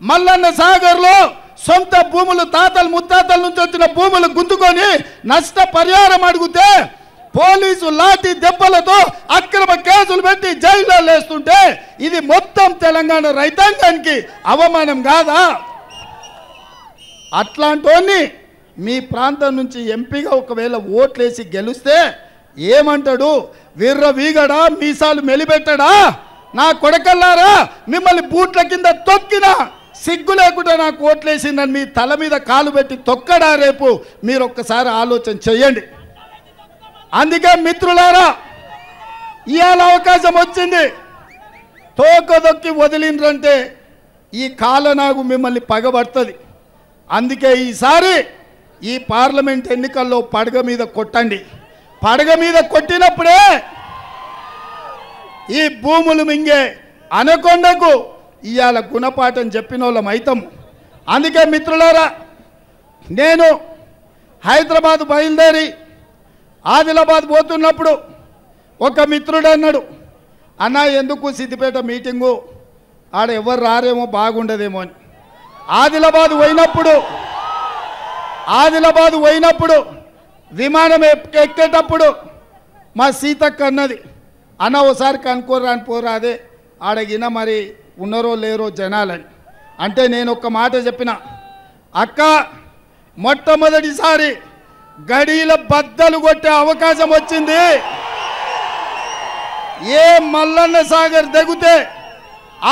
మల్లన్న సాగర్లో సొంత భూములు తాతలు ముత్తాతల నుంచి వచ్చిన భూములు గుంతుకొని నష్టపరిహారం అడిగితే పోలీసు లాఠీ దెబ్బలతో అక్రమ కేసులు పెట్టి జైల్లో వేస్తుంటే ఇది మొత్తం తెలంగాణ రైతాంగానికి అవమానం కాదా? అట్లాంటోని మీ ప్రాంతం నుంచి ఎంపీగా ఒకవేళ ఓట్లేసి గెలిస్తే ఏమంటాడు? వీర్ర వీగడా, మీసాలు మెలిపెట్టడా, నా కొడకల్లారా మిమ్మల్ని బూట్ల కింద తొక్కినా సిగ్గు లేకుండా నాకు ఓట్లేసిందని మీ తల మీద కాలు పెట్టి తొక్కడా రేపు? మీరు ఒక్కసారి ఆలోచన చెయ్యండి. అందుకే మిత్రులారా, ఇవాళ అవకాశం వచ్చింది. తోకదొక్కి వదిలిండ్రంటే ఈ కాలనాగు మిమ్మల్ని పగబడుతుంది. అందుకే ఈసారి ఈ పార్లమెంట్ ఎన్నికల్లో పడగ మీద కొట్టండి. పడగ మీద కొట్టినప్పుడే ఈ భూములు మింగే అనకొండకు ఇవాళ గుణపాఠం చెప్పిన వాళ్ళం అవుతాం. అందుకే మిత్రులారా, నేను హైదరాబాద్ బయలుదేరి ఆదిలాబాద్ పోతున్నప్పుడు ఒక మిత్రుడు అన్నాడు, అన్న ఎందుకు సిద్దిపేట మీటింగు, ఆడ ఎవరు రారేమో బాగుండదేమో అని. ఆదిలాబాద్ పోయినప్పుడు విమానం ఎక్కేటప్పుడు మా సీతక్క అన్నది, అన్న ఓసారి కనుక్కోరా అని పోరాదే ఆడగిన మరి ఉన్నారో లేరో జనాలని. అంటే నేను ఒక్క మాట చెప్పిన, అక్క మొట్టమొదటిసారి గడీల బద్దలు కొట్టే అవకాశం వచ్చింది. ఏ మల్లన్న సాగర్ దిగితే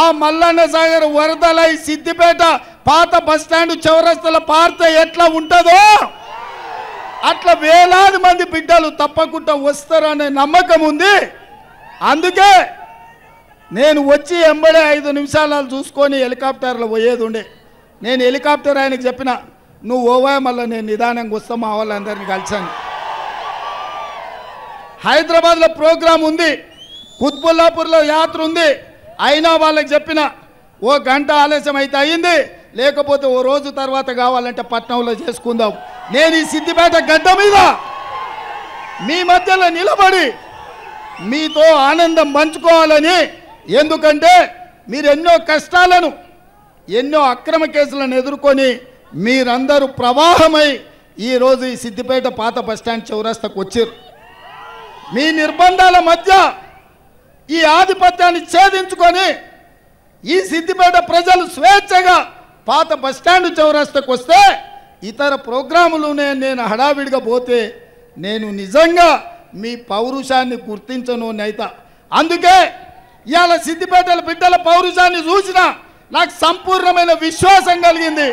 ఆ మల్లన్న సాగర్ వరదలై సిద్దిపేట పాత బస్టాండ్ చౌరస్తల పార్త ఎట్లా ఉంటుందో అట్లా వేలాది మంది బిడ్డలు తప్పకుండా వస్తారనే నమ్మకం ఉంది. అందుకే నేను వచ్చి ఎంబడే 5 నిమిషాలు చూసుకొని హెలికాప్టర్లో పోయేది ఉండే. నేను హెలికాప్టర్ ఆయనకు చెప్పిన, నువ్వు ఓవా మళ్ళీ నేను నిదానంగా వస్తా, మా వాళ్ళందరినీ కలిసాను. హైదరాబాద్లో ప్రోగ్రాం ఉంది, కుత్బుల్లాపూర్లో యాత్ర ఉంది. అయినా వాళ్ళకి చెప్పిన, ఓ గంట ఆలస్యం అయితే అయింది, లేకపోతే ఓ రోజు తర్వాత కావాలంటే పట్నంలో చేసుకుందాం. నేను ఈ సిద్దిపేట గడ్డ మీద మీ మధ్యలో నిలబడి మీతో ఆనందం పంచుకోవాలని. ఎందుకంటే మీరు ఎన్నో కష్టాలను, ఎన్నో అక్రమ కేసులను ఎదుర్కొని మీరందరూ ప్రవాహమై ఈరోజు ఈ సిద్దిపేట పాత బస్టాండ్ చౌరస్తాకు వచ్చారు. మీ నిర్బంధాల మధ్య ఈ ఆధిపత్యాన్ని ఛేదించుకొని ఈ సిద్దిపేట ప్రజలు స్వేచ్ఛగా పాత బస్టాండ్ చౌరస్తాకు వస్తే ఇతర ప్రోగ్రాములునే నేను హడావిడిగా పోతే నేను నిజంగా మీ పౌరుషాన్ని గుర్తించను నైతా. అందుకే ఇవాళ సిద్దిపేటల బిడ్డల పౌరుషాన్ని చూసినా నాకు సంపూర్ణమైన విశ్వాసం కలిగింది.